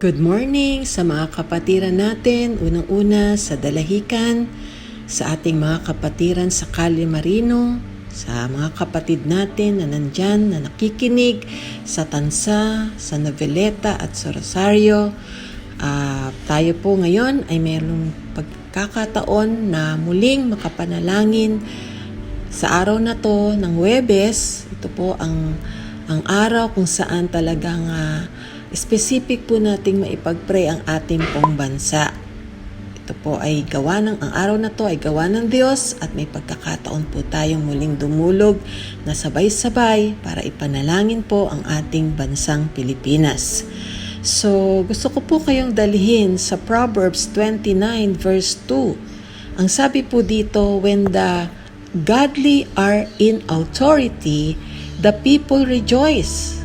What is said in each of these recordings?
Good morning sa mga kapatiran natin, unang-una sa Dalahican, sa ating mga kapatiran sa Calle Marino, sa mga kapatid natin na nandyan, na nakikinig sa Tansa, sa Noveleta at sa Rosario. Tayo po ngayon ay mayroong pagkakataon na muling makapanalangin sa araw na to ng Huwebes. Ito po ang araw kung saan talagang specific po nating maipag-pray ang ating pong bansa. Ito po ay ang araw na to ay gawa ng Diyos at may pagkakataon po tayong muling dumulog na sabay-sabay para ipanalangin po ang ating bansang Pilipinas. So, gusto ko po kayong dalhin sa Proverbs 29 verse 2. Ang sabi po dito, when the godly are in authority, the people rejoice.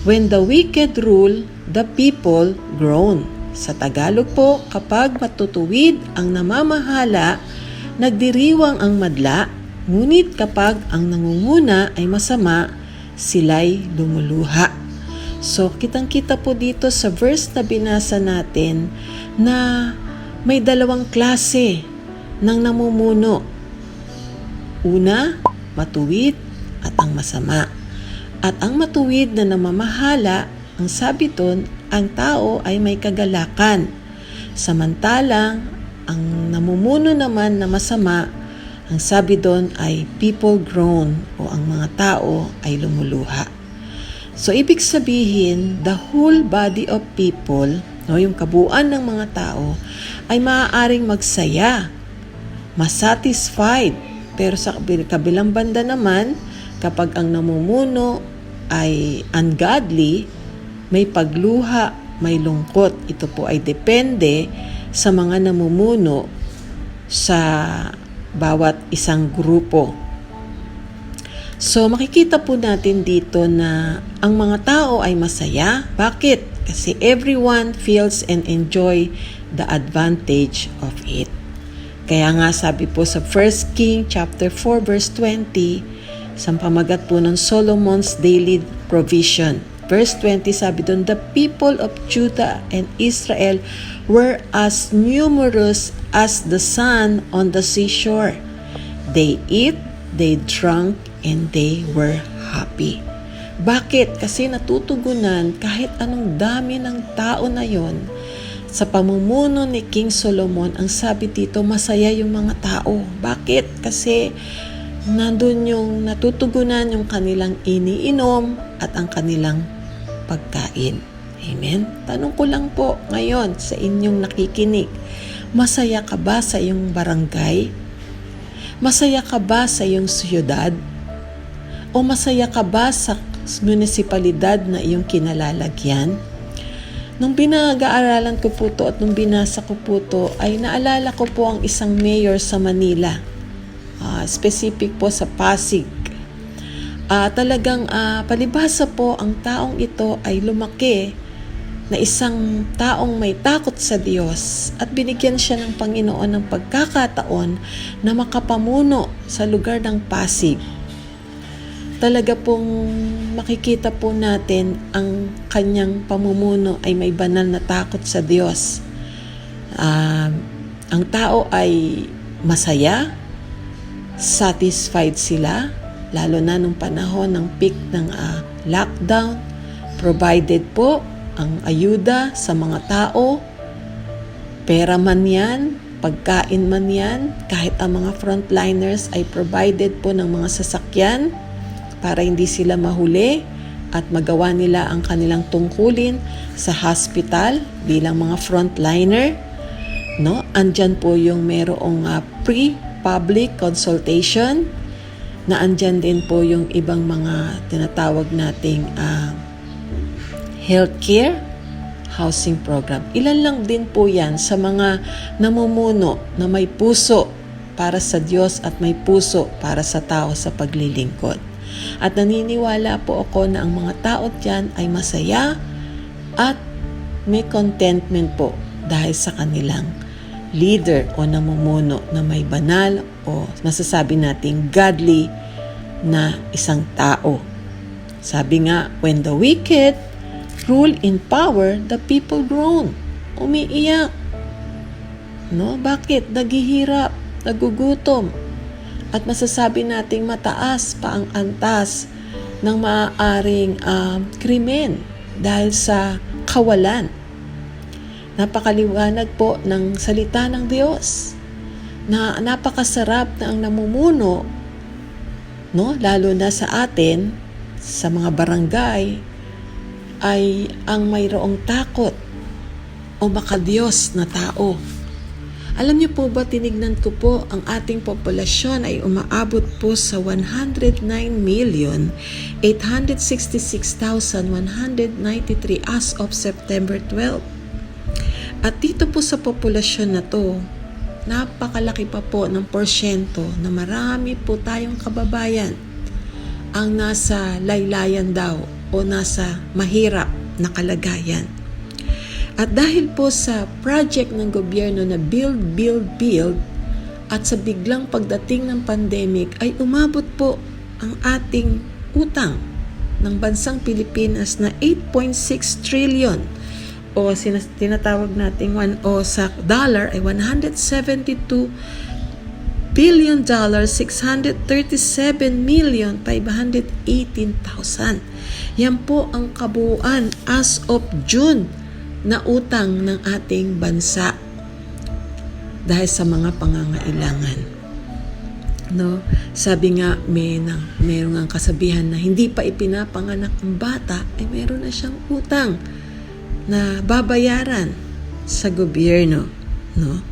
When the wicked rule, the people groan. Sa Tagalog po, kapag matutuwid ang namamahala, nagdiriwang ang madla, ngunit kapag ang nangunguna ay masama, sila'y lumuluha. So, kitang-kita po dito sa verse na binasa natin na may dalawang klase ng namumuno. Una, matuwid at ang masama. At ang matuwid na namamahala, ang sabi doon, ang tao ay may kagalakan. Samantalang, ang namumuno naman na masama, ang sabi doon ay people groan o ang mga tao ay lumuluha. So, ibig sabihin, the whole body of people, yung kabuuan ng mga tao, ay maaaring magsaya, masatisfied. Pero sa kabilang banda naman, kapag ang namumuno ay ungodly, may pagluha, may lungkot. Ito po ay depende sa mga namumuno sa bawat isang grupo. So, makikita po natin dito na ang mga tao ay masaya. Bakit? Kasi everyone feels and enjoy the advantage of it. Kaya nga sabi po sa 1 King chapter 4 verse 20, sa pamagat po ng Solomon's daily provision. Verse 20 sabi doon, the people of Judah and Israel were as numerous as the sand on the seashore. They eat, they drank, and they were happy. Bakit? Kasi natutugunan kahit anong dami ng tao na yon. Sa pamumuno ni King Solomon, ang sabi dito, masaya yung mga tao. Bakit? Kasi nandun yung natutugunan yung kanilang iniinom at ang kanilang pagkain. Amen? Tanong ko lang po ngayon sa inyong nakikinig, masaya ka ba sa iyong barangay? Masaya ka ba sa iyong siyudad? O masaya ka ba sa munisipalidad na iyong kinalalagyan? Nung binag-aaralan ko po to at nung binasa ko po to, ay naalala ko po ang isang mayor sa Manila. Specific po sa Pasig. Talagang palibhasa po ang taong ito ay lumaki na isang taong may takot sa Diyos at binigyan siya ng Panginoon ng pagkakataon na makapamuno sa lugar ng Pasig. Talaga pong makikita po natin ang kanyang pamumuno ay may banal na takot sa Diyos. Ang tao ay masaya, satisfied sila, lalo na nung panahon ng peak ng lockdown. Provided po ang ayuda sa mga tao, pera man yan, pagkain man yan, kahit ang mga frontliners ay provided po ng mga sasakyan para hindi sila mahuli at magawa nila ang kanilang tungkulin sa hospital bilang mga frontliner. Andyan po yung merong pre-public consultation, na andyan din po yung ibang mga tinatawag nating healthcare, housing program. Ilan lang din po yan sa mga namumuno na may puso para sa Diyos at may puso para sa tao sa paglilingkod. At naniniwala po ako na ang mga tao dyan ay masaya at may contentment po dahil sa kanilang leader o namumuno na may banal o masasabi nating godly na isang tao. Sabi nga, when the wicked rule in power, the people groan. Umiiyak. No? Bakit? Naghihirap, nagugutom. At masasabi nating mataas pa ang antas ng maaaring krimen dahil sa kawalan. Napakaliwanag po ng salita ng Diyos na napakasarap na ang namumuno, no? Lalo na sa atin, sa mga barangay, ay ang mayroong takot o makadiyos na tao. Alam niyo po ba, tinignan ko po, ang ating populasyon ay umaabot po sa 109,866,193 as of September 12. At dito po sa populasyon na to, napakalaki pa po ng porsyento na marami po tayong kababayan ang nasa laylayan daw o nasa mahirap na kalagayan. At dahil po sa project ng gobyerno na build, at sa biglang pagdating ng pandemic ay umabot po ang ating utang ng bansang Pilipinas na 8.6 trillion o tinatawag nating sa dollar ay 172 billion dollars 637,518,000. Yan po ang kabuuan as of June na utang ng ating bansa dahil sa mga pangangailangan. No? Sabi nga, mayroon ang kasabihan na hindi pa ipinapanganak ang bata ay meron na siyang utang na babayaran sa gobyerno. No?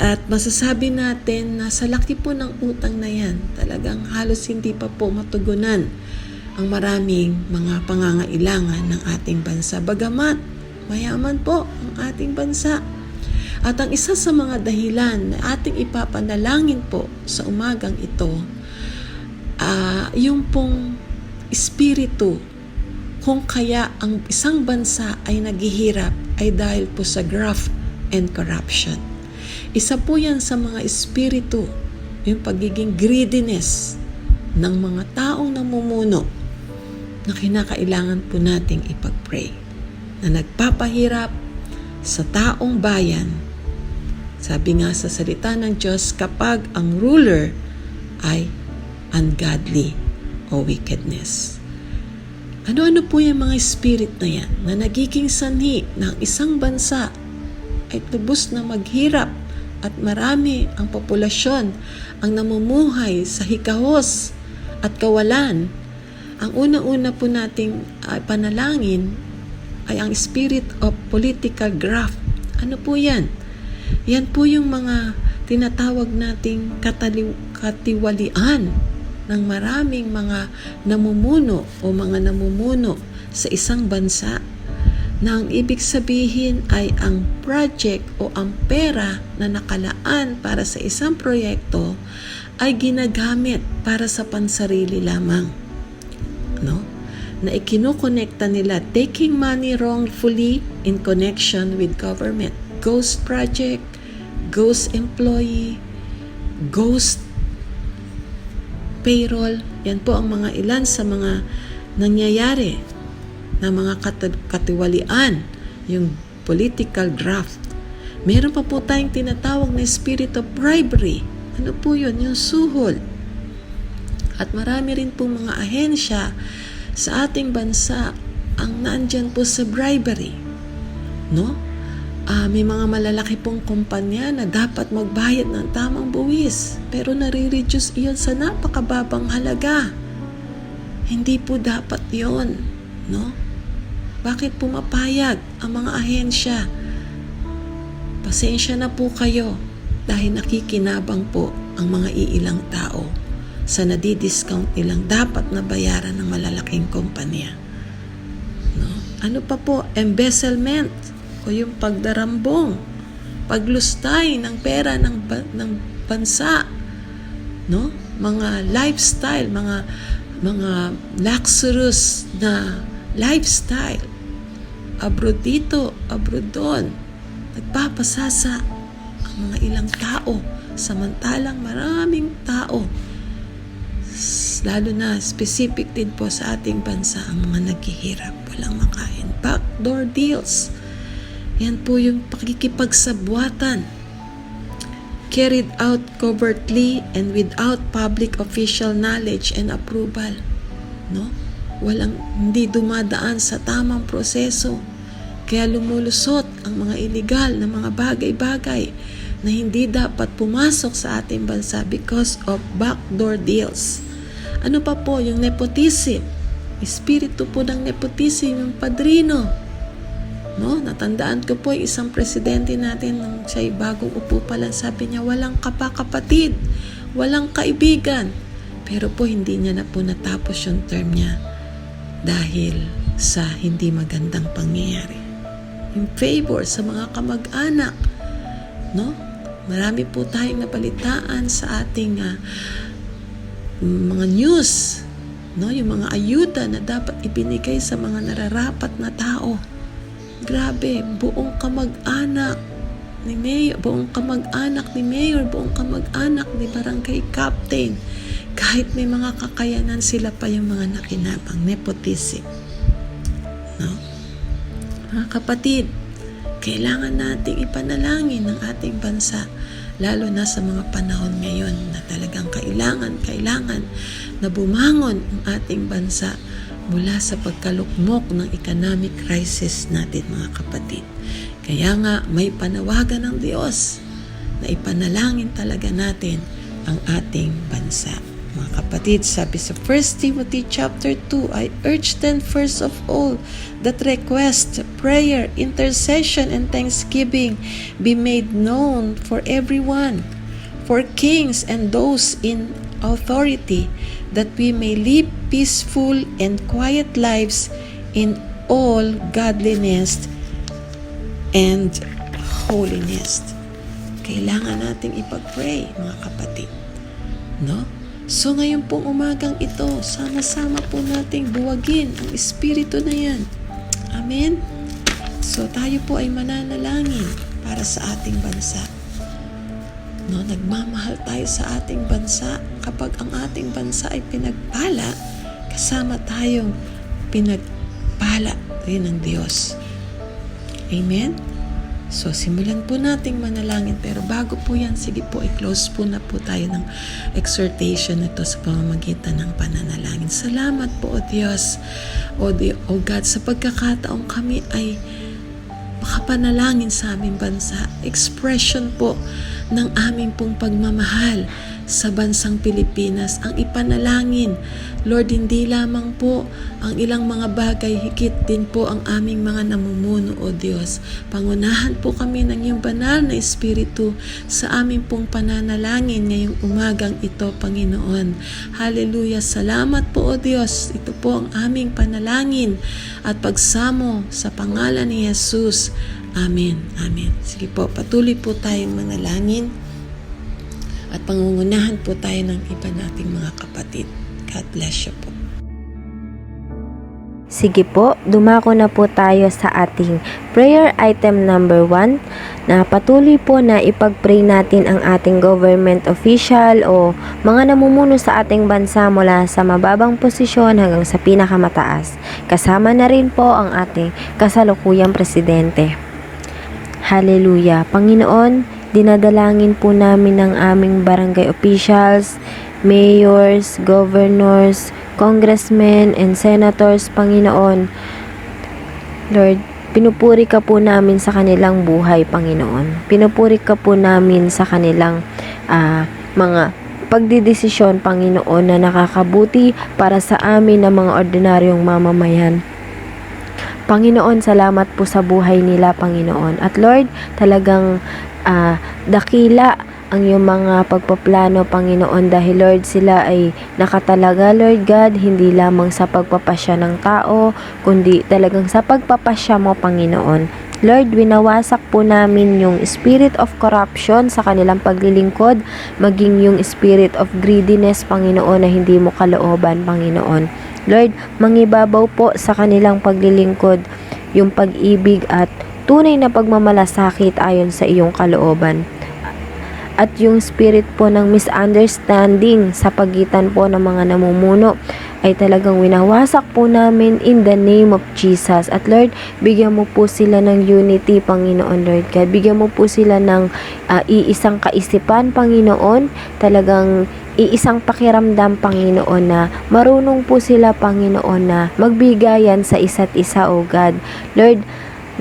At masasabi natin na sa laki po ng utang na yan, talagang halos hindi pa po matugunan ang maraming mga pangangailangan ng ating bansa. Bagamat mayaman po ang ating bansa. At ang isa sa mga dahilan na ating ipapanalangin po sa umagang ito, yung pong espiritu kung kaya ang isang bansa ay naghihirap ay dahil po sa graft and corruption. Isa po yan sa mga espiritu, yung pagiging greediness ng mga taong namumuno na kinakailangan po nating ipag-pray, na nagpapahirap sa taong bayan. Sabi nga sa salita ng Diyos, kapag ang ruler ay ungodly o wickedness. Ano-ano po yung mga spirit na yan na nagiging sanhi ng isang bansa ay tubos na maghirap at marami ang populasyon ang namumuhay sa hikahos at kawalan. Ang una-una po nating panalangin ay ang spirit of political graft. Ano po yan? Yan po yung mga tinatawag nating katiwalian ng maraming mga namumuno o mga namumuno sa isang bansa na ang ibig sabihin ay ang project o ang pera na nakalaan para sa isang proyekto ay ginagamit para sa pansarili lamang. No? Na ikinukonekta nila, taking money wrongfully in connection with government. Ghost project, ghost employee, ghost payroll. Yan po ang mga ilan sa mga nangyayari na mga katiwalian, yung political graft. Meron pa po tayong tinatawag na spirit of bribery. Ano po yun? Yung suhol. At marami rin po mga ahensya sa ating bansa ang naandyan po sa bribery. No? May mga malalaki pong kumpanya na dapat magbayad ng tamang buwis, pero nare-reduce iyon sa napakababang halaga. Hindi po dapat yon, no? Bakit pumapayag ang mga ahensya? Pasensya na po kayo dahil nakikinabang po ang mga iilang tao sa nadi-discount nilang dapat na bayaran ng malalaking kumpanya. No? Ano pa po? Embezzlement o yung pagdarambong, paglustay ng pera ng bansa, no? Mga lifestyle, mga luxurious na lifestyle, abroad dito, abroad doon, nagpapasasa ang mga ilang tao, samantalang maraming tao lalo na specific din po sa ating bansa, ang mga naghihirap, walang makain. Backdoor deals. Yan po yung pakikipagsabwatan. Carried out covertly and without public official knowledge and approval. No? Hindi dumadaan sa tamang proseso. Kaya lumulusot ang mga illegal na mga bagay-bagay na hindi dapat pumasok sa ating bansa because of backdoor deals. Ano pa po? Yung nepotism. Espiritu po ng nepotism, yung padrino. No? Natandaan ko po yung isang presidente natin nung siya'y bagong upo pa lang, sabi niya, walang kapakapatid, walang kaibigan. Pero po hindi niya na po natapos yung term niya dahil sa hindi magandang pangyayari. Yung favor sa mga kamag-anak, no? Marami po tayong nabalitaan sa ating mga news, no? Yung mga ayuda na dapat ibinigay sa mga nararapat na tao. Grabe, buong kamag-anak ni Mayor, buong kamag-anak ni Barangay Captain. Kahit may mga kakayanan, sila pa yung mga nakinabang. Nepotism. No? Mga kapatid, kailangan nating ipanalangin ng ating bansa, lalo na sa mga panahon ngayon na talagang kailangan na bumangon ang ating bansa mula sa pagkalukmok ng economic crisis natin, mga kapatid. Kaya nga may panawagan ng Diyos na ipanalangin talaga natin ang ating bansa. Mga kapatid, sabi sa 1 Timothy chapter 2, I urge then first of all that request, prayer, intercession, and thanksgiving be made known for everyone, for kings and those in authority, that we may live peaceful and quiet lives in all godliness and holiness. Kailangan nating ipag-pray, mga kapatid. No? So ngayon pong umagang ito, sama-sama po nating buwagin ang espiritu na yan. Amen? So tayo po ay mananalangin para sa ating bansa. No, nagmamahal tayo sa ating bansa. Kapag ang ating bansa ay pinagpala, kasama tayong pinagpala rin ng Diyos. Amen? So, simulan po nating manalangin. Pero bago po yan, sige po, i-close po na po tayo ng exhortation nito sa pamamagitan ng pananalangin. Salamat po, O Diyos, O God, sa pagkakataong kami ay makapanalangin sa aming bansa. Expression po ng aming pong pagmamahal sa bansang Pilipinas. Ang ipanalangin, Lord, hindi lamang po ang ilang mga bagay, higit din po ang aming mga namumuno, O Diyos. Pangunahan po kami ng iyong banal na Espiritu sa aming pong pananalangin ngayong umagang ito, Panginoon. Hallelujah! Salamat po, O Diyos. Ito po ang aming panalangin at pagsamo sa pangalan ni Jesus. Amen. Amen. Sige po, patuloy po tayong manalangin at pangungunahan po tayo ng iba nating mga kapatid. God bless you po. Sige po, dumako na po tayo sa ating prayer item number 1 na patuloy po na ipag-pray natin ang ating government official o mga namumuno sa ating bansa mula sa mababang posisyon hanggang sa pinakamataas. Kasama na rin po ang ating kasalukuyang presidente. Hallelujah! Panginoon, dinadalangin po namin ang aming barangay officials, mayors, governors, congressmen, and senators, Panginoon. Lord, pinupuri ka po namin sa kanilang buhay, Panginoon. Pinupuri ka po namin sa kanilang mga pagdidesisyon, Panginoon, na nakakabuti para sa amin na mga ordinaryong mamamayan. Panginoon, salamat po sa buhay nila, Panginoon. At Lord, talagang dakila ang iyong mga pagpaplano, Panginoon, dahil Lord, sila ay nakatalaga, Lord God, hindi lamang sa pagpapasya ng tao, kundi talagang sa pagpapasya mo, Panginoon. Lord, winawasak po namin yung spirit of corruption sa kanilang paglilingkod, maging yung spirit of greediness, Panginoon, na hindi mo kalooban, Panginoon. Lord, mangibabaw po sa kanilang paglilingkod yung pag-ibig at tunay na pagmamalasakit ayon sa iyong kalooban. at yung spirit po ng misunderstanding sa pagitan po ng mga namumuno ay talagang winawasak po namin in the name of Jesus. At Lord, bigyan mo po sila ng unity, Panginoon Lord God. Bigyan mo po sila ng iisang kaisipan, Panginoon. Talagang iisang pakiramdam, Panginoon, na marunong po sila, Panginoon, na magbigayan sa isa't isa, O God. Lord,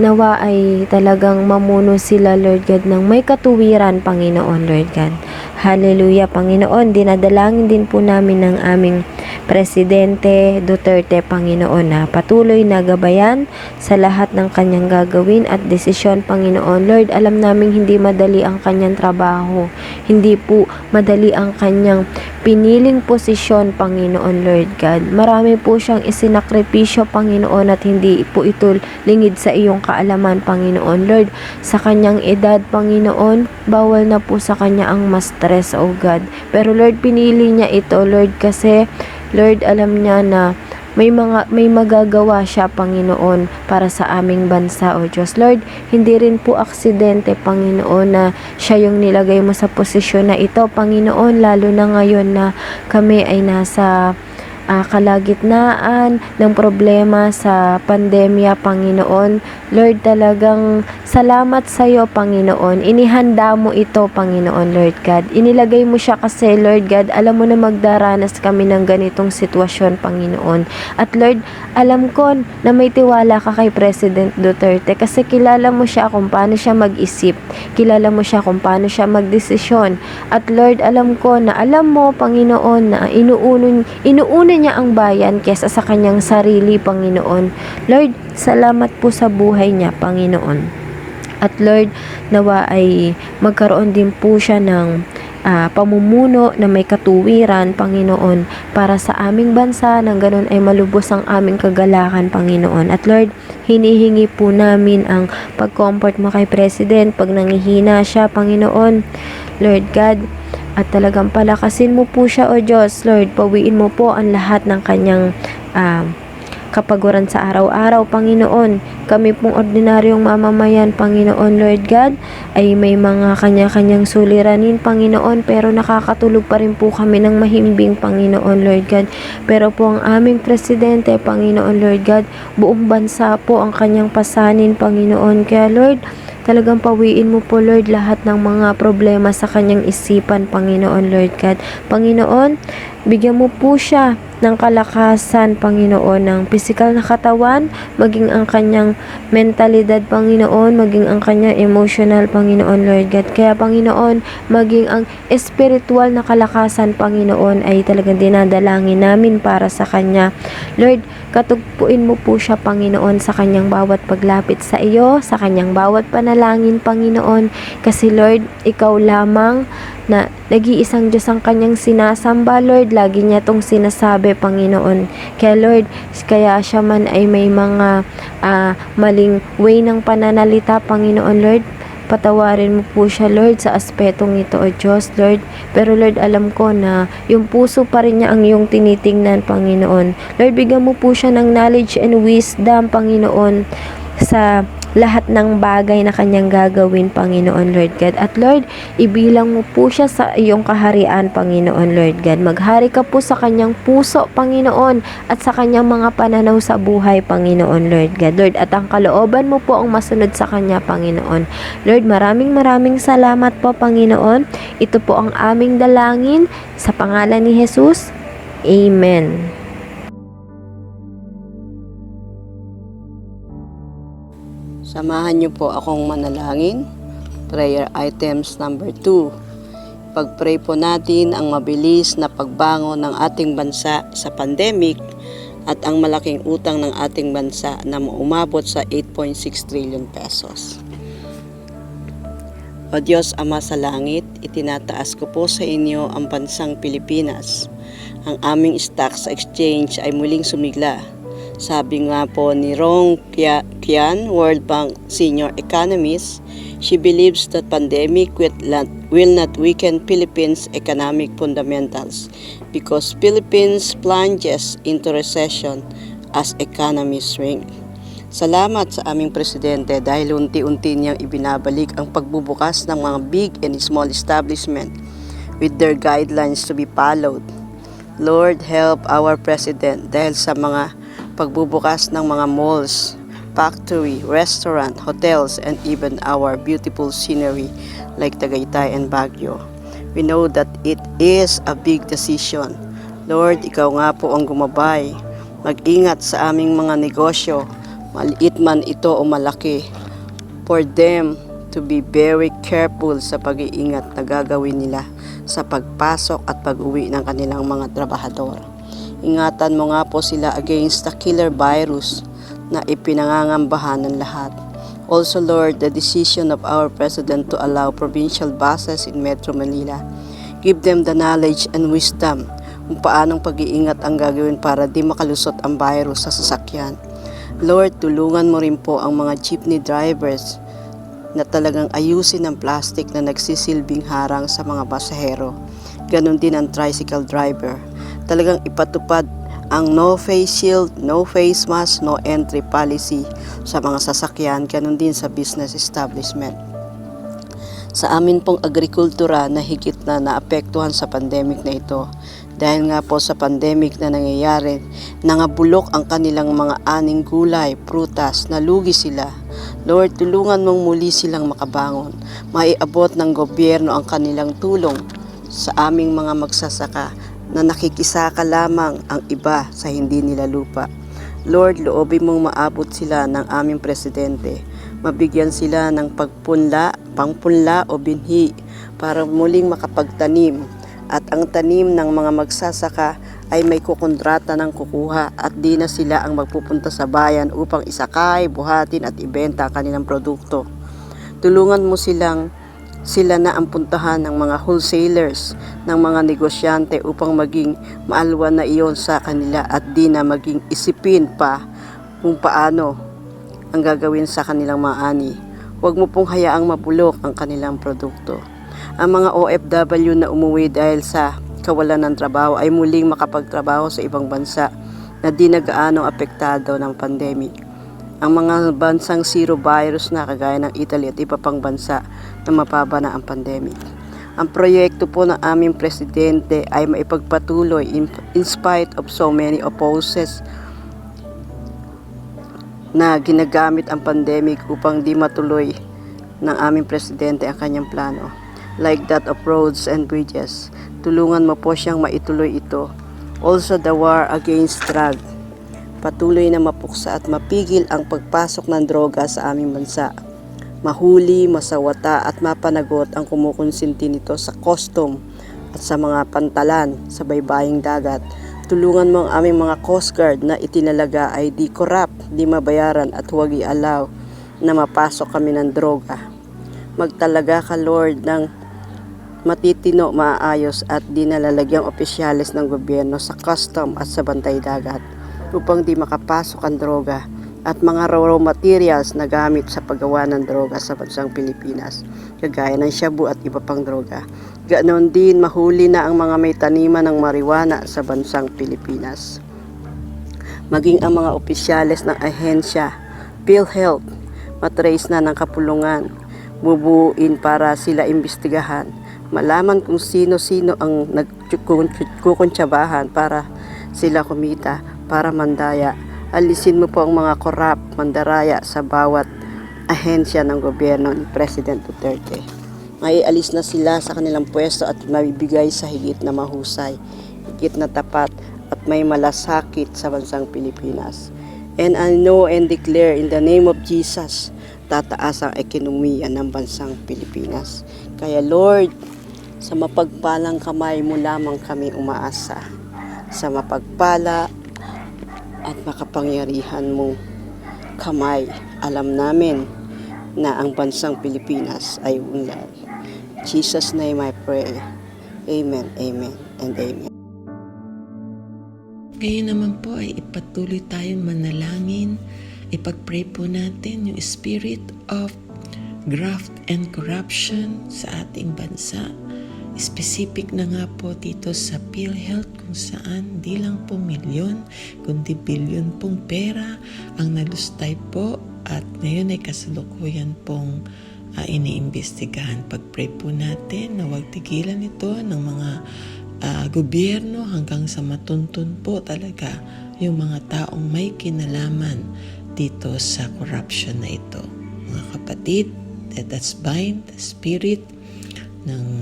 nawa ay talagang mamuno sila, Lord God, ng may katuwiran, Panginoon, Lord God. Hallelujah, Panginoon. Dinadalangin din po namin ng aming Presidente Duterte, Panginoon, na patuloy na gabayan sa lahat ng kanyang gagawin at desisyon, Panginoon. Lord, alam namin hindi madali ang kanyang trabaho. Hindi po madali ang kanyang piniling posisyon, Panginoon, Lord God. Marami po siyang isinakripisyo, Panginoon, at hindi po ito lingid sa iyong kaalaman, Panginoon. Lord, sa kanyang edad, Panginoon, bawal na po sa kanya ang ma-stress, O God. Pero Lord, pinili niya ito, Lord, kasi Lord, alam niya na may magagawa siya, Panginoon, para sa aming bansa, O Diyos. Lord, hindi rin po aksidente, Panginoon, na siya yung nilagay mo sa posisyon na ito, Panginoon, lalo na ngayon na kami ay nasa kalagitnaan ng problema sa pandemya, Panginoon. Lord, talagang salamat sa iyo, Panginoon. Inihanda mo ito, Panginoon, Lord God. Inilagay mo siya kasi, Lord God, alam mo na magdaranas kami ng ganitong sitwasyon, Panginoon. At Lord, alam ko na may tiwala ka kay President Duterte kasi kilala mo siya kung paano siya mag-isip. Kilala mo siya kung paano siya magdesisyon. At Lord, alam ko na alam mo, Panginoon, na inuuna niya ang bayan kesa sa kanyang sarili, Panginoon. Lord, salamat po sa buhay niya, Panginoon. At Lord, nawa ay magkaroon din po siya ng pamumuno na may katuwiran, Panginoon, para sa aming bansa, nang ganun ay malubos ang aming kagalakan, Panginoon. At Lord, hinihingi po namin ang pag-comfort mo kay President pag nangihina siya, Panginoon. Lord God, at talagang palakasin mo po siya, O Diyos. Lord, pawiin mo po ang lahat ng kanyang kapaguran sa araw-araw, Panginoon. Kami pong ordinaryong mamamayan, Panginoon, Lord God, ay may mga kanya-kanyang suliranin, Panginoon, pero nakakatulog pa rin po kami ng mahimbing, Panginoon, Lord God. Pero po ang aming Presidente, Panginoon, Lord God, buong bansa po ang kanyang pasanin, Panginoon. Kaya Lord, talagang pawiin mo po, Lord, lahat ng mga problema sa kanyang isipan, Panginoon, Lord God. Panginoon, bigyan mo po siya ng kalakasan, Panginoon, ng physical na katawan, maging ang kanyang mentalidad, Panginoon, maging ang kanyang emotional, Panginoon, Lord God. Kaya, Panginoon, maging ang spiritual na kalakasan, Panginoon, ay talagang dinadalangin namin para sa kanya. Lord, katugpuin mo po siya, Panginoon, sa kanyang bawat paglapit sa iyo, sa kanyang bawat panalangin, Panginoon, kasi Lord, ikaw lamang na nag-iisang Diyos ang kanyang sinasamba, Lord. Lagi niya itong sinasabi, Panginoon. Kaya Lord, kaya siya man ay may mga maling way ng pananalita, Panginoon, Lord, patawarin mo po siya, Lord, sa aspetong ito, O Diyos, Lord. Pero Lord, alam ko na yung puso pa rin niya ang iyong tinitingnan, Panginoon. Lord, bigyan mo po siya ng knowledge and wisdom, Panginoon, sa lahat ng bagay na kanyang gagawin, Panginoon, Lord God. At Lord, ibilang mo po siya sa iyong kaharian, Panginoon, Lord God. Maghari ka po sa kanyang puso, Panginoon, at sa kanyang mga pananaw sa buhay, Panginoon, Lord God. Lord, at ang kalooban mo po ang masunod sa kanya, Panginoon. Lord, maraming salamat po, Panginoon. Ito po ang aming dalangin sa pangalan ni Jesus. Amen. Samahan niyo po akong manalangin. Prayer items number 2. Pag-pray po natin ang mabilis na pagbangon ng ating bansa sa pandemic at ang malaking utang ng ating bansa na umabot sa 8.6 trillion pesos. O Diyos Ama sa langit, itinataas ko po sa inyo ang bansang Pilipinas. Ang aming stock sa exchange ay muling sumigla. Sabi nga po ni Rong Qian, World Bank Senior Economist, she believes that pandemic will not weaken Philippines' economic fundamentals because Philippines plunges into recession as economy shrink. Salamat sa aming presidente dahil unti-unti niyang ibinabalik ang pagbubukas ng mga big and small establishment with their guidelines to be followed. Lord, help our president dahil sa mga pagbubukas ng mga malls, factory, restaurant, hotels, and even our beautiful scenery like Tagaytay and Baguio. We know that it is a big decision. Lord, ikaw nga po ang gumabay. Mag-ingat sa aming mga negosyo, maliit man ito o malaki, for them to be very careful sa pag-iingat na gagawin nila sa pagpasok at pag-uwi ng kanilang mga trabahador. Ingatan mo nga po sila against the killer virus na ipinangangambahan ng lahat. Also, Lord, the decision of our President to allow provincial buses in Metro Manila, give them the knowledge and wisdom kung paanong pag-iingat ang gagawin para di makalusot ang virus sa sasakyan. Lord, tulungan mo rin po ang mga jeepney drivers na talagang ayusin ang plastic na nagsisilbing harang sa mga pasahero. Ganon din ang tricycle driver. Talagang ipatupad ang no face shield, no face mask, no entry policy sa mga sasakyan, ganon din sa business establishment. Sa amin pong agrikultura na higit na naapektuhan sa pandemic na ito. Dahil nga po sa pandemic na nangyayari, nangabulok ang kanilang mga aning gulay, prutas, nalugi sila. Lord, tulungan mong muli silang makabangon. Maiabot ng gobyerno ang kanilang tulong sa aming mga magsasaka na nakikisaka lamang ang iba sa hindi nila lupa. Lord, loobin mong maabot sila ng aming presidente. Mabigyan sila ng pangpunla o binhi para muling makapagtanim. At ang tanim ng mga magsasaka ay may kukontrata ng kukuha at di na sila ang magpupunta sa bayan upang isakay, buhatin at ibenta ang kanilang produkto. Tulungan mo sila na ang puntahan ng mga wholesalers, ng mga negosyante upang maging maalwan na iyon sa kanila at di na maging isipin pa kung paano ang gagawin sa kanilang mga ani. Huwag mo pong hayaang mabulok ang kanilang produkto. Ang mga OFW na umuwi dahil sa kawalan ng trabaho ay muling makapagtrabaho sa ibang bansa na di na gaanong apektado ng pandemic. Ang mga bansang zero virus na kagaya ng Italy at iba pang bansa na mapaba na ang pandemic. Ang proyekto po ng aming presidente ay maipagpatuloy in spite of so many opposes na ginagamit ang pandemic upang di matuloy ng aming presidente ang kanyang plano. Like that of roads and bridges. Tulungan mo po siyang maituloy ito. Also the war against drug. Patuloy na mapuksa at mapigil ang pagpasok ng droga sa aming bansa. Mahuli, masawata at mapanagot ang kumukonsinti nito sa custom at sa mga pantalan sa baybaying dagat. Tulungan mo ang aming mga Coast Guard na itinalaga ay di corrupt, di mabayaran at huwag i-allow na mapasok kami ng droga. Magtalaga ka, Lord, ng matitino, maayos at di nalalagyang opisyales ng gobyerno sa custom at sa bantay dagat upang di makapasok ang droga at mga raw materials na gamit sa paggawa ng droga sa bansang Pilipinas, kagaya ng shabu at iba pang droga. Ganoon din mahuli na ang mga may taniman ng marijuana sa bansang Pilipinas. Maging ang mga opisyales ng ahensya, PhilHealth, matrace na ng kapulungan, bubuuin para sila imbestigahan, malaman kung sino-sino ang nagkukuntsabahan para sila kumita, para mandaya. Alisin mo po ang mga korap, mandaraya sa bawat ahensya ng gobyerno ni President Duterte. Maialis na sila sa kanilang pwesto at mabibigay sa higit na mahusay, higit na tapat at may malasakit sa bansang Pilipinas. And I know and declare in the name of Jesus, tataas ang ekonomiya ng bansang Pilipinas. Kaya Lord, sa mapagpalang kamay mo lamang kami umaasa. Sa mapagpala at makapangyarihan mong kamay, alam namin na ang bansang Pilipinas ay unlad. In Jesus' name I pray. Amen, amen, and amen. Ngayon naman po ay ipatuloy tayong manalangin. Ipag-pray po natin yung spirit of graft and corruption sa ating bansa. Specific na nga po dito sa PhilHealth kung saan di lang po milyon, kundi bilyon pong pera ang nalustay po at ngayon ay kasalukuyan pong iniimbestigahan. Pag-pray po natin na huwag tigilan ito ng mga gobyerno hanggang sa matuntun po talaga yung mga taong may kinalaman dito sa corruption na ito. Mga kapatid, let us bind the spirit ng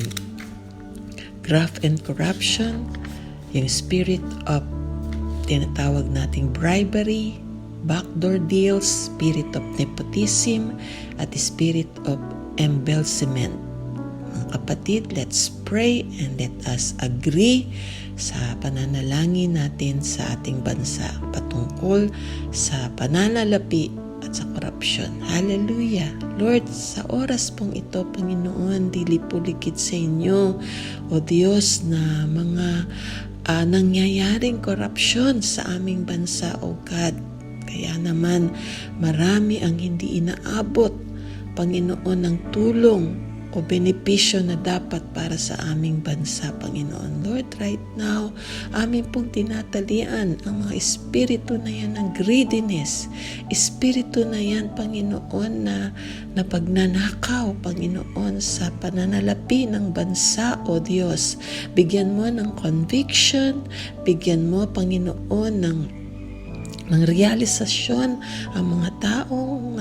graft and corruption, yung spirit of tinatawag nating bribery, backdoor deals, spirit of nepotism, at spirit of embezzlement. Mga kapatid, let's pray and let us agree sa pananalangin natin sa ating bansa patungkol sa pananalapi at sa korupsyon. Hallelujah! Lord, sa oras pong ito, Panginoon, dili po ligid sa inyo, O Diyos, na mga nangyayaring korupsyon sa aming bansa, O God. Kaya naman, marami ang hindi inaabot, Panginoon, ng tulong o benepisyo na dapat para sa aming bansa, Panginoon. Lord, right now, amin pong tinatalian ang mga espiritu na yan ng greediness, espiritu na yan, Panginoon, na pagnanakaw, Panginoon, sa pananalapi ng bansa, O Diyos. Bigyan mo ng conviction, bigyan mo, Panginoon, ng realisasyon ang mga taong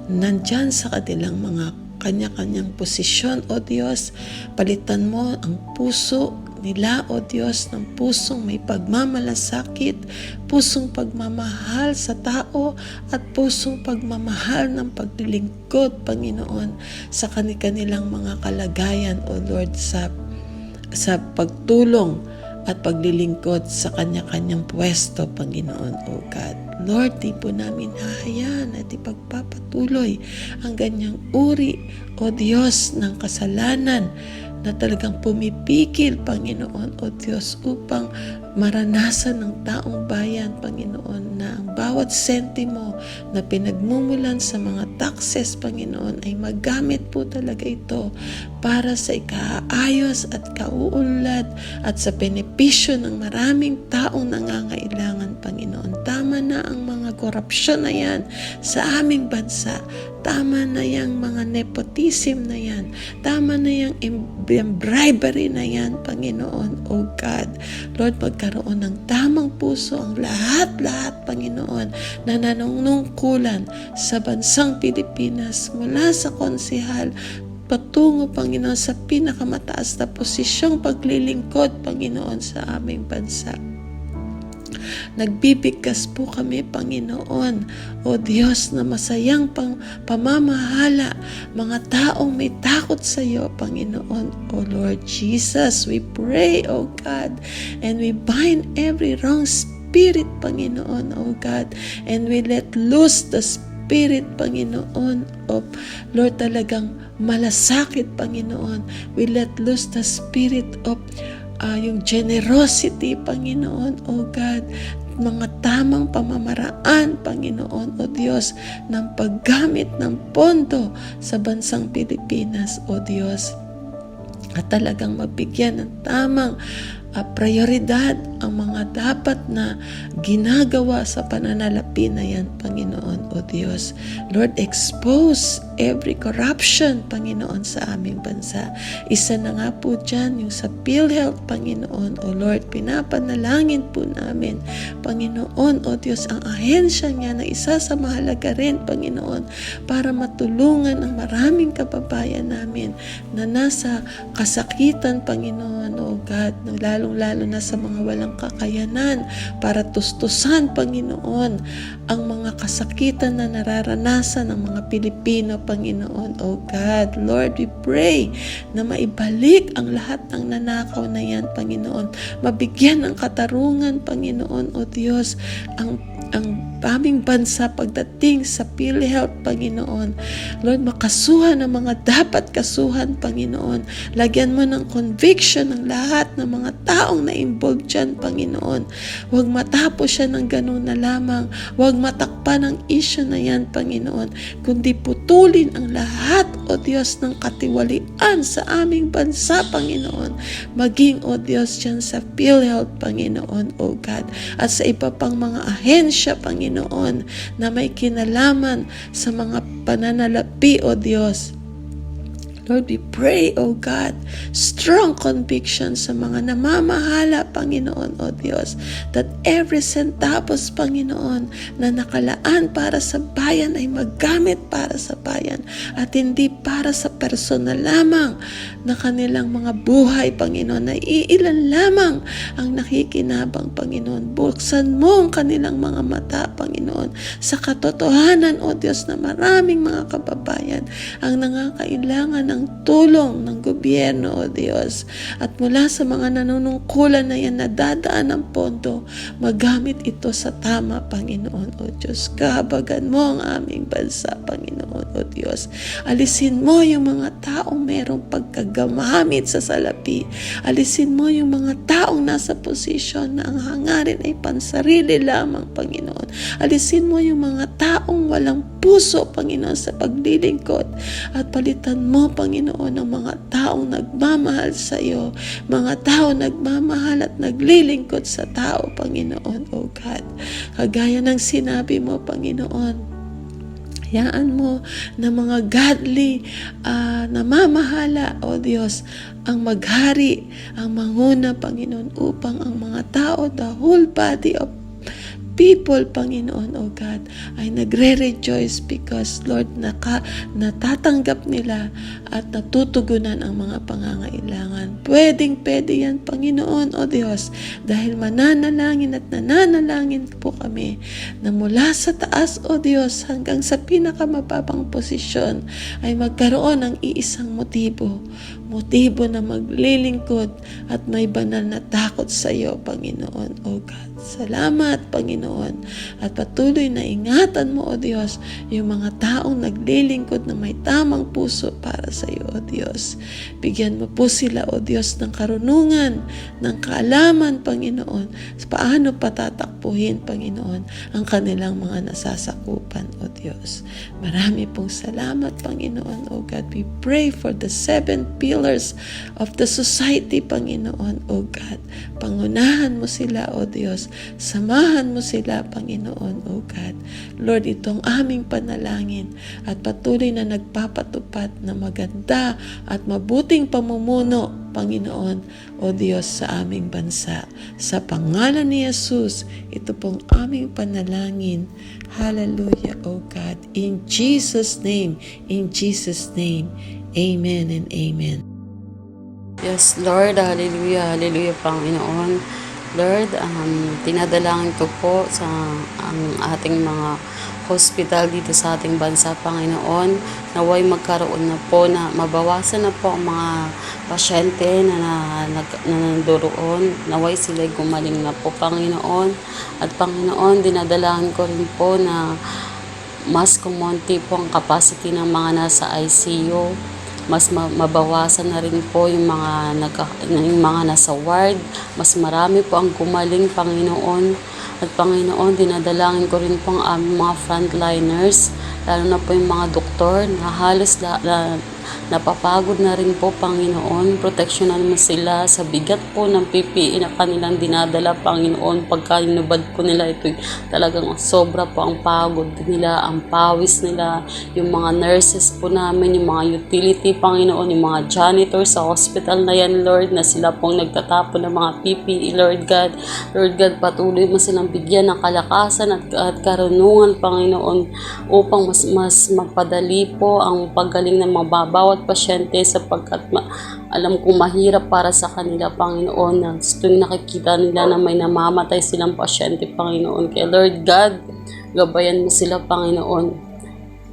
nandyan sa kanilang mga kanya-kanyang posisyon, O Diyos. Palitan mo ang puso nila, O Diyos, ng pusong may pagmamalasakit, pusong pagmamahal sa tao, at pusong pagmamahal ng paglilingkod, Panginoon, sa kanilang mga kalagayan, O Lord, sa pagtulong at paglilingkod sa kanya-kanyang pwesto, Panginoon, O God. Lord, di po namin hahayaan at ipagpapatuloy ang ganyang uri, O Diyos, ng kasalanan na talagang pumipigil, Panginoon, O Diyos, upang maranasan ng taong bayan, Panginoon, na ang bawat sentimo na pinagmumulan sa mga taxes, Panginoon, ay magamit po talaga ito para sa ikaayos at kauunlad at sa benepisyo ng maraming taong nangangailangan, Panginoon. Tama na ang mga korupsyon na yan sa aming bansa. Tama na yung mga nepotism na yan. Tama na yung bribery na yan, Panginoon, O God. Lord, magkaroon ng tamang puso ang lahat-lahat, Panginoon, na nanunungkulan sa bansang Pilipinas mula sa konsehal patungo, Panginoon, sa pinakamataas na posisyong paglilingkod, Panginoon, sa aming bansa. Nagbibigkas po kami, Panginoon, O Diyos, na masayang pamamahala, mga taong may takot sa iyo, Panginoon, O Lord Jesus. We pray, O God, and we bind every wrong spirit, Panginoon, O God, and we let loose the spirit, Panginoon, of Lord, talagang malasakit, Panginoon. We let loose the spirit of yung generosity, Panginoon, O God, mga tamang pamamaraan, Panginoon, O Diyos, ng paggamit ng pondo sa bansang Pilipinas, O Diyos, at talagang mabigyan ng tamang prioridad ang mga dapat na ginagawa sa pananalapi na yan, Panginoon, O Diyos. Lord, expose every corruption, Panginoon, sa aming bansa. Isa na nga po dyan yung sa PhilHealth, Panginoon, O Lord. Pinapanalangin po namin, Panginoon, O Diyos, ang ahensya niya na isa sa mahalaga rin, Panginoon, para matulungan ang maraming kababayan namin na nasa kasakitan, Panginoon, O God, lalong-lalo na sa mga walang kakayanan, para tustusan, Panginoon, ang mga kasakitan na nararanasan ng mga Pilipino, Panginoon, O God. Lord, we pray na maibalik ang lahat ng nanakaw na yan, Panginoon. Mabigyan ng katarungan, Panginoon, O Diyos, ang aming bansa pagdating sa PhilHealth, Panginoon. Lord, makasuhan ang mga dapat kasuhan, Panginoon. Lagyan mo ng conviction ng lahat ng mga taong na-involved dyan, Panginoon. Huwag matapos siya ng ganun na lamang. Huwag matakpan ang issue na yan, Panginoon. Kundi putulin ang lahat, O Diyos, ng katiwalian sa aming bansa, Panginoon. Maging, O Diyos, dyan sa PhilHealth, Panginoon, O God, at sa iba pang mga ahensya, Panginoon, na may kinalaman sa mga pananalapi, O Diyos. Lord, we pray, O God, strong conviction sa mga namamahala, Panginoon, O Diyos, that every centavos, Panginoon, na nakalaan para sa bayan ay maggamit para sa bayan at hindi para sa personal lamang na kanilang mga buhay, Panginoon, na iilan lamang ang nakikinabang, Panginoon. Buksan mo ang kanilang mga mata, Panginoon, sa katotohanan, O Diyos, na maraming mga kababayan ang nangangailangan ng tulong ng gobyerno, O Diyos. At mula sa mga nanunungkulan na yan na dadaan ng pondo, magamit ito sa tama, Panginoon, O Diyos. Kahabagan mo ang aming bansa, Panginoon, O Diyos. Alisin mo yung mga taong merong pagkagamamit sa salapi. Alisin mo yung mga taong nasa posisyon na ang hangarin ay pansarili lamang, Panginoon. Alisin mo yung mga taong walang puso, Panginoon, sa paglilingkod. At palitan mo, Panginoon, ang mga taong nagmamahal sa iyo, mga taong nagmamahal at naglilingkod sa tao, Panginoon, O God. Kagaya ng sinabi mo, Panginoon, hayaan mo na mga godly namamahala, O Diyos, ang maghari, ang manguna, Panginoon, upang ang mga tao, the whole body of people, Panginoon, O God, ay nagre-rejoice because, Lord, natatanggap nila at natutugunan ang mga pangangailangan. Pwede yan, Panginoon, O Diyos, dahil mananalangin at nananalangin po kami na mula sa taas, O Diyos, hanggang sa pinakamababang posisyon ay magkaroon ng iisang motibo na maglilingkod at may banal na takot sa iyo, Panginoon, O God. Salamat, Panginoon, at patuloy na ingatan mo, O Diyos, yung mga taong naglilingkod na may tamang puso para sa iyo, O Diyos. Bigyan mo po sila, O Diyos, ng karunungan, ng kaalaman, Panginoon, paano patatakbuhin, Panginoon, ang kanilang mga nasasakupan, O Diyos. Marami pong salamat, Panginoon, O God. We pray for the 7 pillars of the society, Panginoon, O God. Pangunahan mo sila, O Diyos. Samahan mo sila, Panginoon, O God. Lord, itong aming panalangin at patuloy na nagpapatupad na maganda at mabuting pamumuno, Panginoon, O Diyos, sa aming bansa. Sa pangalan ni Jesus, ito pong aming panalangin. Hallelujah, O God. In Jesus' name, Amen and Amen. Yes, Lord, hallelujah, hallelujah, Panginoon. Lord, tinadalangin ko po sa ang ating mga hospital dito sa ating bansa, Panginoon, naway magkaroon na po na mabawasan na po ang mga pasyente na nandoon, naway sila gumaling na po, Panginoon. At Panginoon, dinadalangin ko rin po na mas kumonti po ang capacity ng mga nasa ICU, mas mabawasan na rin po yung mga nasa ward, mas marami po ang gumaling, Panginoon. At Panginoon, dinadalangin ko rin po ang aming mga frontliners, lalo na po yung mga doktor na halos napapagod na rin po, Panginoon. Proteksyonan mo sila sa bigat po ng PPE na kanilang dinadala, Panginoon. Pagka inubad po nila ito, talagang sobra po ang pagod nila, ang pawis nila, yung mga nurses po namin, yung mga utility, Panginoon, yung mga janitor sa hospital na yan, Lord, na sila pong nagtatapon ng mga PPE, Lord God. Lord God, patuloy mo silang bigyan ng kalakasan at karunungan, Panginoon, upang mas magpadali po ang paggaling ng mga bawat pasyente, sapagkat alam kong mahirap para sa kanila, Panginoon, na tuwing nakikita nila na may namamatay silang pasyente, Panginoon. Kaya Lord God, gabayan mo sila, Panginoon.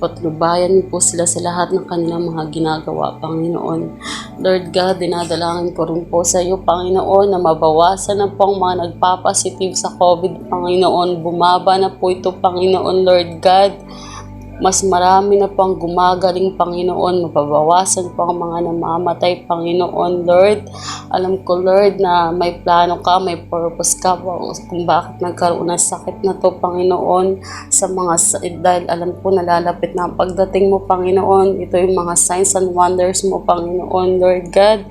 Patnubayan mo po sila sa lahat ng kanilang mga ginagawa, Panginoon. Lord God, dinadalangin ko rin po sa iyo, Panginoon, na mabawasan na po ang mga nagpapositive sa COVID, Panginoon. Bumaba na po ito, Panginoon, Lord God. mas marami na pang gumagaling, Panginoon, mapabawasan pa ang mga namamatay, Panginoon, Lord. Alam ko, Lord, na may plano ka, may purpose ka kung bakit nagkaroon ng sakit na to, Panginoon, dahil alam ko nalalapit na ang pagdating mo, Panginoon. Ito yung mga signs and wonders mo, Panginoon, Lord God.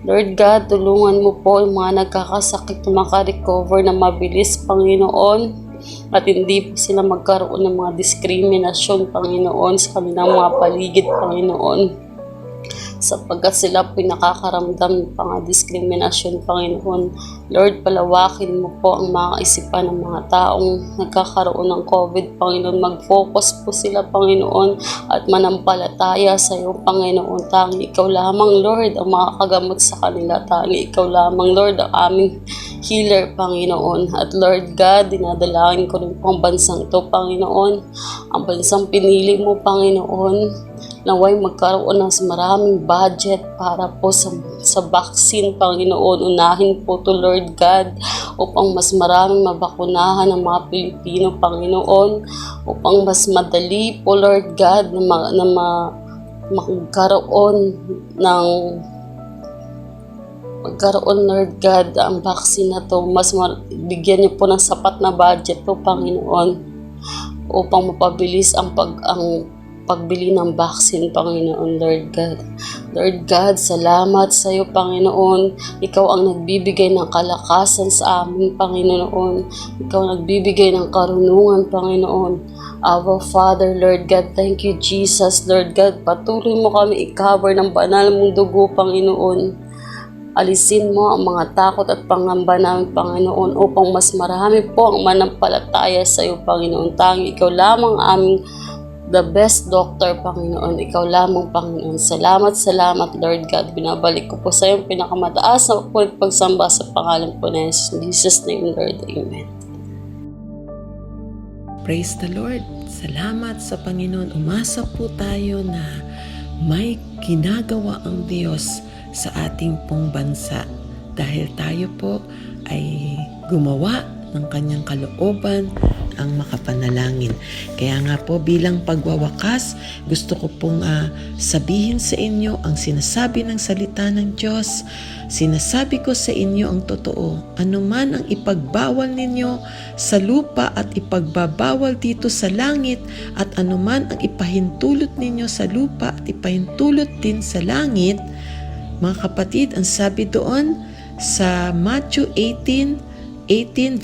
Lord God, tulungan mo po yung mga nagkakasakit na makarecover na mabilis, Panginoon. At hindi po sila magkaroon ng mga diskriminasyon, Panginoon, sa kanilang mga paligid, Panginoon. Sapagkat sila po nakakaramdam ng mga diskriminasyon, Panginoon. Lord, palawakin mo po ang mga isipan ng mga taong nagkakaroon ng COVID, Panginoon. Mag-focus po sila, Panginoon, at manampalataya sa iyo, Panginoon. Tangi ikaw lamang, Lord, ang makakagamot sa kanila. Tangi ikaw lamang, Lord, ang aming healer, Panginoon. At Lord God, dinadalangin ko rin po ang bansang to, Panginoon. Ang bansang pinili mo, Panginoon, naway magkaroon ng maraming budget para po sa vaccine, Panginoon. Unahin po to, Lord God, upang mas maraming mabakunahan ng mga Pilipino, Panginoon, upang mas madali po, Lord God, magkaroon, Lord God, ang vaccine na to. Bigyan niyo po ng sapat na budget po, Panginoon, upang mapabilis ang pagbili ng vaccine, Panginoon, Lord God. Lord God, salamat sa iyo, Panginoon. Ikaw ang nagbibigay ng kalakasan sa amin, Panginoon. Ikaw ang nagbibigay ng karunungan, Panginoon. Our Father, Lord God, thank you, Jesus, Lord God. Patuloy mo kami i-cover ng banal mong dugo, Panginoon. Alisin mo ang mga takot at pangamba namin, Panginoon, upang mas marami po ang manampalataya sa iyo, Panginoon. Tangi ikaw lamang aming the best doctor, Panginoon. Ikaw lamang, Panginoon. Salamat, Lord God. Binabalik ko po sa iyo pinakamataas na pagsamba sa pangalan po na Jesus. In Jesus' name, Lord. Amen. Praise the Lord. Salamat sa Panginoon. Umasa po tayo na may ginagawa ang Diyos sa ating pong bansa. Dahil tayo po ay gumawa ng kanyang kalooban ang makapanalangin. Kaya nga po bilang pagwawakas, gusto ko pong sabihin sa inyo ang sinasabi ng salita ng Diyos. Sinasabi ko sa inyo ang totoo. Ano man ang ipagbawal ninyo sa lupa at ipagbabawal dito sa langit, at ano man ang ipahintulot ninyo sa lupa at ipahintulot din sa langit. Mga kapatid, ang sabi doon sa Matthew 18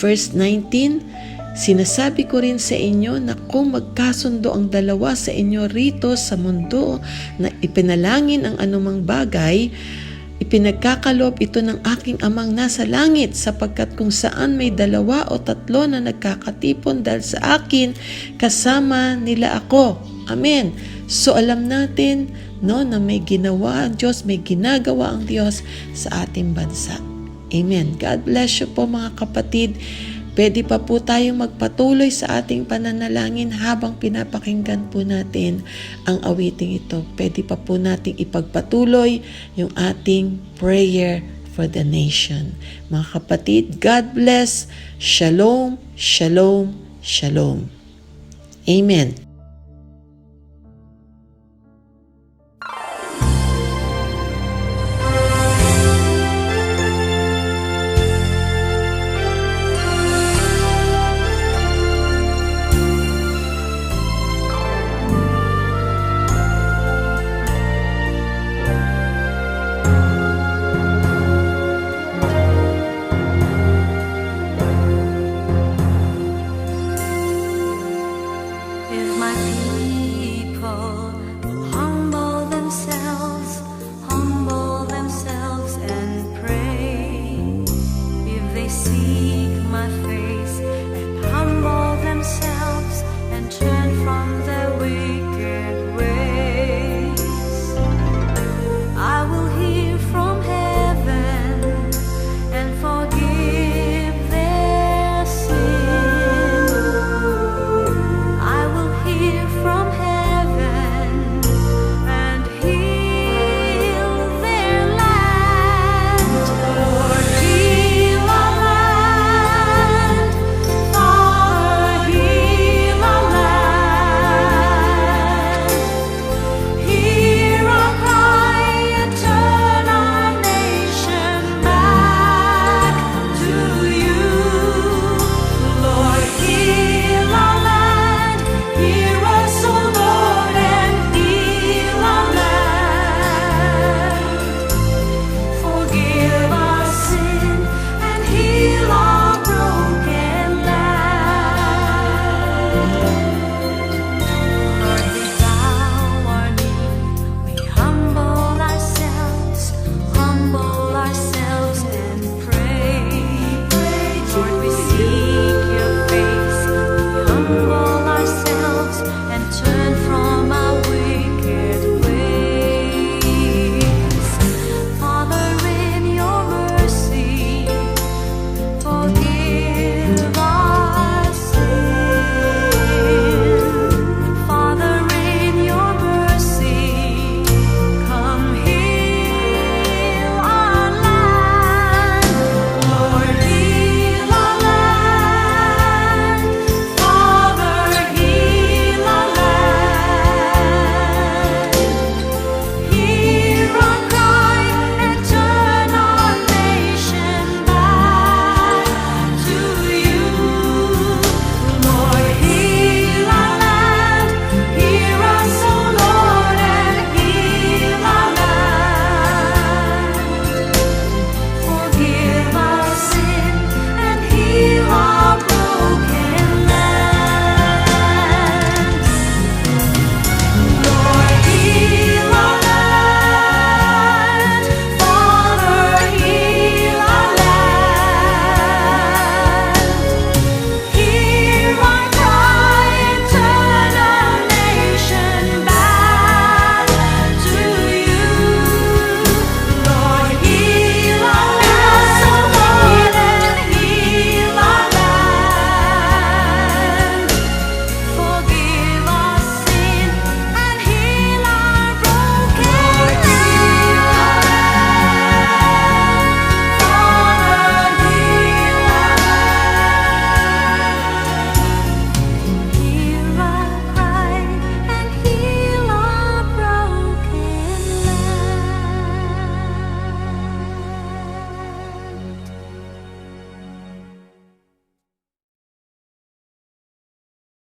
verse 19, sinasabi ko rin sa inyo na kung magkasundo ang dalawa sa inyo rito sa mundo na ipinalangin ang anumang bagay, ipinagkakalob ito ng aking amang nasa langit, sapagkat kung saan may 2 o 3 na nagkakatipon dahil sa akin, kasama nila ako. Amen. So alam natin na may ginawa ang Diyos, may ginagawa ang Diyos sa ating bansa. Amen. God bless you po, mga kapatid. Pwede pa po tayong magpatuloy sa ating pananalangin habang pinapakinggan po natin ang awiting ito. Pwede pa po nating ipagpatuloy yung ating prayer for the nation. Mga kapatid, God bless. Shalom, shalom, shalom. Amen.